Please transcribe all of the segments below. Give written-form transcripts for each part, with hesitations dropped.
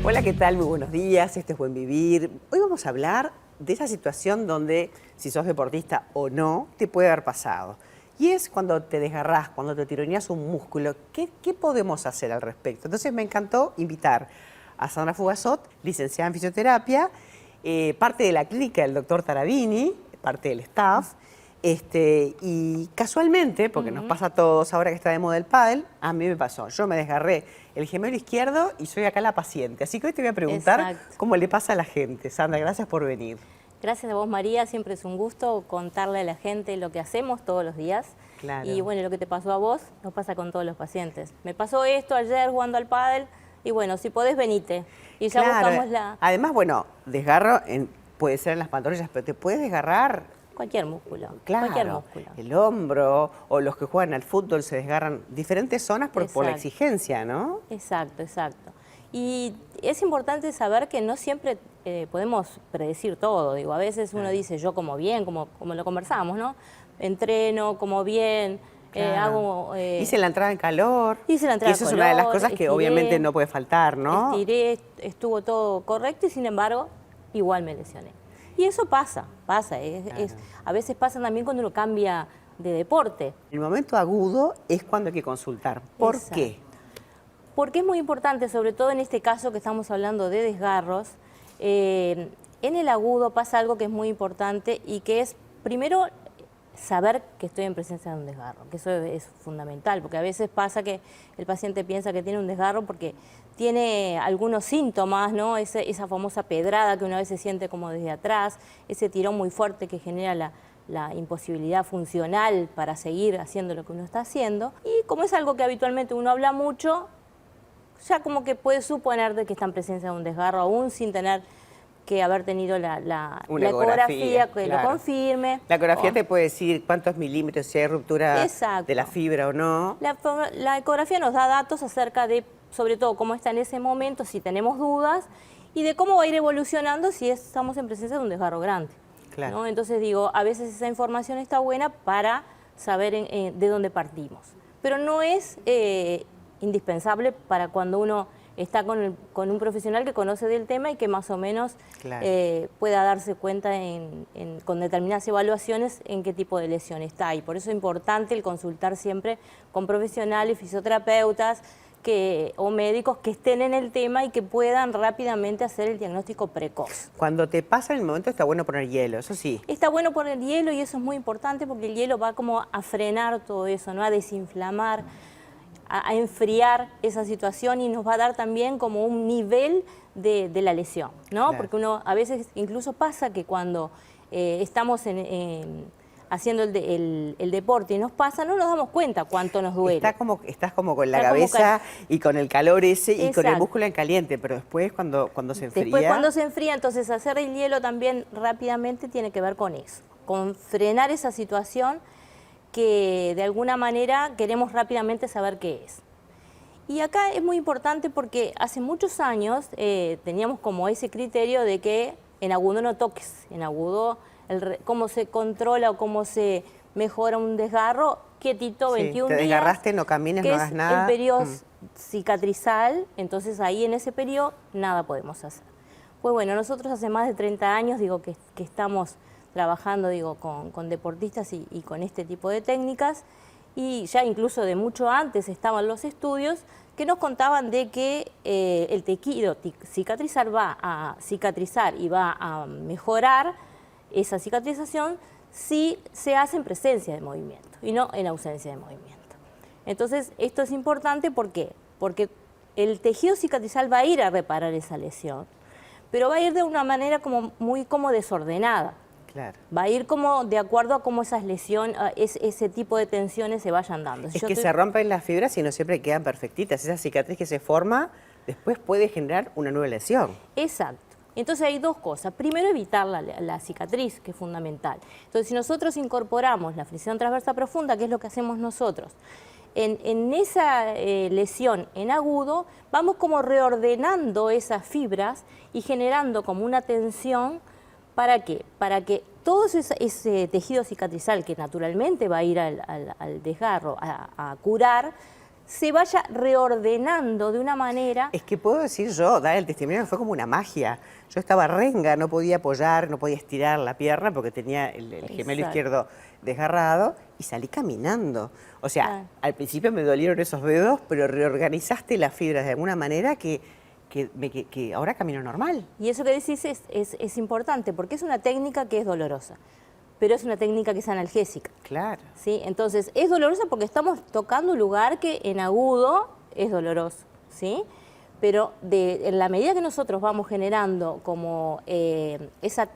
Hola, ¿qué tal? Muy buenos días, este es Buen Vivir. Hoy vamos a hablar de esa situación donde, si sos deportista o no, te puede haber pasado. Y es cuando te desgarrás, cuando te tironeas un músculo. ¿Qué podemos hacer al respecto? Entonces me encantó invitar a Sandra Fugazot, licenciada en fisioterapia, parte de la clínica del doctor Tarabini, parte del staff. Y casualmente, porque nos pasa a todos ahora que está de moda el pádel, a mí me pasó. Yo me desgarré el gemelo izquierdo y soy acá la paciente. Así que hoy te voy a preguntar cómo le pasa a la gente. Sandra, gracias por venir. Gracias a vos, María. Siempre es un gusto contarle a la gente lo que hacemos todos los días. Claro. Y bueno, lo que te pasó a vos nos pasa con todos los pacientes. Me pasó esto ayer jugando al pádel y bueno, si podés, venite. Y ya buscamos la... Además, bueno, desgarro puede ser en las pantorrillas, pero te puedes desgarrar... Cualquier músculo. Claro, cualquier músculo. El hombro o los que juegan al fútbol se desgarran diferentes zonas por la exigencia, ¿no? Exacto, exacto. Y es importante saber que no siempre podemos predecir todo. Digo, a veces uno dice, yo como bien, como lo conversamos, ¿no? Entreno, como bien, hago... hice la entrada en calor. Hice la entrada en calor. Y eso es una de las cosas que obviamente no puede faltar, ¿no? Estiré, estuvo todo correcto y sin embargo, igual me lesioné. Y eso pasa. A veces pasa también cuando uno cambia de deporte. El momento agudo es cuando hay que consultar. ¿Por qué? Porque es muy importante, sobre todo en este caso que estamos hablando de desgarros, en el agudo pasa algo que es muy importante y que es, primero, saber que estoy en presencia de un desgarro, que eso es fundamental, porque a veces pasa que el paciente piensa que tiene un desgarro porque tiene algunos síntomas, ¿no? Esa famosa pedrada que uno a veces siente como desde atrás, ese tirón muy fuerte que genera la imposibilidad funcional para seguir haciendo lo que uno está haciendo. Y como es algo que habitualmente uno habla mucho, ya como que puede suponer de que está en presencia de un desgarro, aún sin tener que haber tenido la ecografía que lo confirme. La ecografía te puede decir cuántos milímetros, si hay ruptura de la fibra o no. La ecografía nos da datos acerca de, sobre todo, cómo está en ese momento, si tenemos dudas, y de cómo va a ir evolucionando si estamos en presencia de un desgarro grande. Claro. ¿No? Entonces digo, a veces esa información está buena para saber de dónde partimos. Pero no es indispensable para cuando uno está con un profesional que conoce del tema y que más o menos pueda darse cuenta con determinadas evaluaciones en qué tipo de lesión está. Y por eso es importante el consultar siempre con profesionales, fisioterapeutas o médicos que estén en el tema y que puedan rápidamente hacer el diagnóstico precoz. Cuando te pasa el momento está bueno poner hielo, eso sí. Está bueno poner hielo y eso es muy importante porque el hielo va como a frenar todo eso, ¿no? A desinflamar, a enfriar esa situación y nos va a dar también como un nivel de la lesión, ¿no? Claro. Porque uno a veces incluso pasa que cuando estamos haciendo el deporte y nos pasa, no nos damos cuenta cuánto nos duele. Estás como con la cabeza y con el calor ese y con el músculo en caliente, pero después cuando se enfría... Después cuando se enfría, entonces hacer el hielo también rápidamente tiene que ver con eso, con frenar esa situación que de alguna manera queremos rápidamente saber qué es. Y acá es muy importante porque hace muchos años teníamos como ese criterio de que en agudo no toques, en agudo cómo se controla o cómo se mejora un desgarro, quietito, 21 días. Te desgarraste, no camines, no hagas nada. El periodo cicatrizal, entonces ahí en ese periodo nada podemos hacer. Pues bueno, nosotros hace más de 30 años digo que estamos trabajando con deportistas y con este tipo de técnicas, y ya incluso de mucho antes estaban los estudios que nos contaban de que el tejido cicatrizal va a cicatrizar y va a mejorar esa cicatrización si se hace en presencia de movimiento y no en ausencia de movimiento. Entonces esto es importante, ¿por qué? Porque el tejido cicatrizal va a ir a reparar esa lesión, pero va a ir de una manera muy desordenada. Claro. Va a ir como de acuerdo a cómo esas lesiones, ese tipo de tensiones se vayan dando. Es que se rompen las fibras y no siempre quedan perfectitas. Esa cicatriz que se forma después puede generar una nueva lesión. Exacto. Entonces hay dos cosas. Primero, evitar la cicatriz, que es fundamental. Entonces, si nosotros incorporamos la flexión transversa profunda, que es lo que hacemos nosotros, en esa lesión en agudo, vamos como reordenando esas fibras y generando como una tensión. ¿Para qué? Para que todo ese tejido cicatrizal que naturalmente va a ir al desgarro a curar, se vaya reordenando de una manera. Es que puedo decir yo, dar el testimonio que fue como una magia. Yo estaba renga, no podía apoyar, no podía estirar la pierna porque tenía el gemelo Exacto. izquierdo desgarrado y salí caminando. O sea, Claro. al principio me dolieron esos dedos, pero reorganizaste las fibras de alguna manera que ahora camino normal. Y eso que decís es importante, porque es una técnica que es dolorosa, pero es una técnica que es analgésica. Claro. ¿Sí? Entonces, es dolorosa porque estamos tocando un lugar que en agudo es doloroso, ¿sí? Pero en la medida que nosotros vamos generando como ese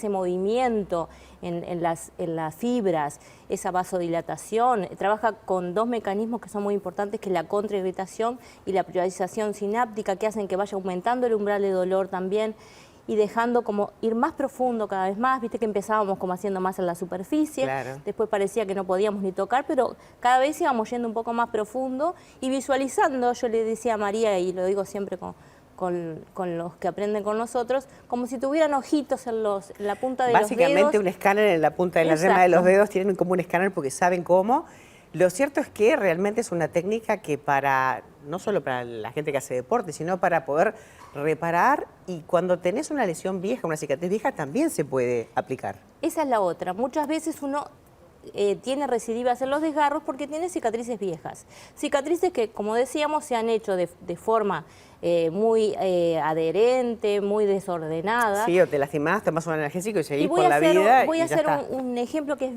movimiento en las fibras, esa vasodilatación, trabaja con dos mecanismos que son muy importantes, que es la contrairritación y la priorización sináptica, que hacen que vaya aumentando el umbral de dolor también, y dejando como ir más profundo cada vez más. Viste que empezábamos como haciendo más en la superficie, Claro. después parecía que no podíamos ni tocar, pero cada vez íbamos yendo un poco más profundo y visualizando. Yo le decía a María, y lo digo siempre con los que aprenden con nosotros, como si tuvieran ojitos en la punta de los dedos. Básicamente un escáner en la punta de la yema de los dedos, tienen como un escáner porque saben cómo. Lo cierto es que realmente es una técnica que no solo para la gente que hace deporte, sino para poder reparar, y cuando tenés una lesión vieja, una cicatriz vieja, también se puede aplicar. Esa es la otra. Muchas veces uno tiene recidivas en los desgarros porque tiene cicatrices viejas. Cicatrices que, como decíamos, se han hecho de forma muy adherente, muy desordenada. Sí, o te lastimás, tomás un analgésico y seguís Y por la vida voy a y ya hacer está. un ejemplo que es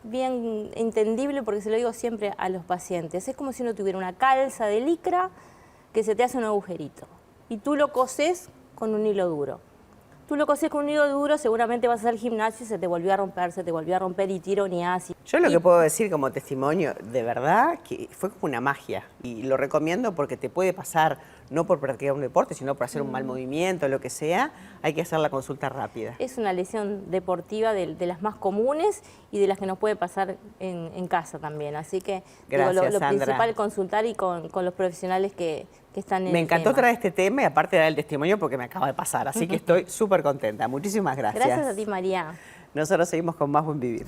bien entendible, porque se lo digo siempre a los pacientes. Es como si uno tuviera una calza de licra que se te hace un agujerito y tú lo cosés con un hilo duro. Tú lo cosés con un hilo duro, seguramente vas al gimnasio y se te volvió a romper y tironeás. Yo lo que puedo decir como testimonio, de verdad, que fue como una magia. Y lo recomiendo porque te puede pasar, no por practicar un deporte, sino por hacer un mal movimiento, lo que sea, hay que hacer la consulta rápida. Es una lesión deportiva de las más comunes y de las que nos puede pasar en casa también. Así que Gracias, digo, lo Sandra. principal es consultar y con los profesionales que están en Me el encantó tema. traer este tema y aparte dar el testimonio porque me acaba de pasar. Así que estoy súper contenta. Muchísimas gracias. Gracias a ti, María. Nosotros seguimos con Más Buen Vivir.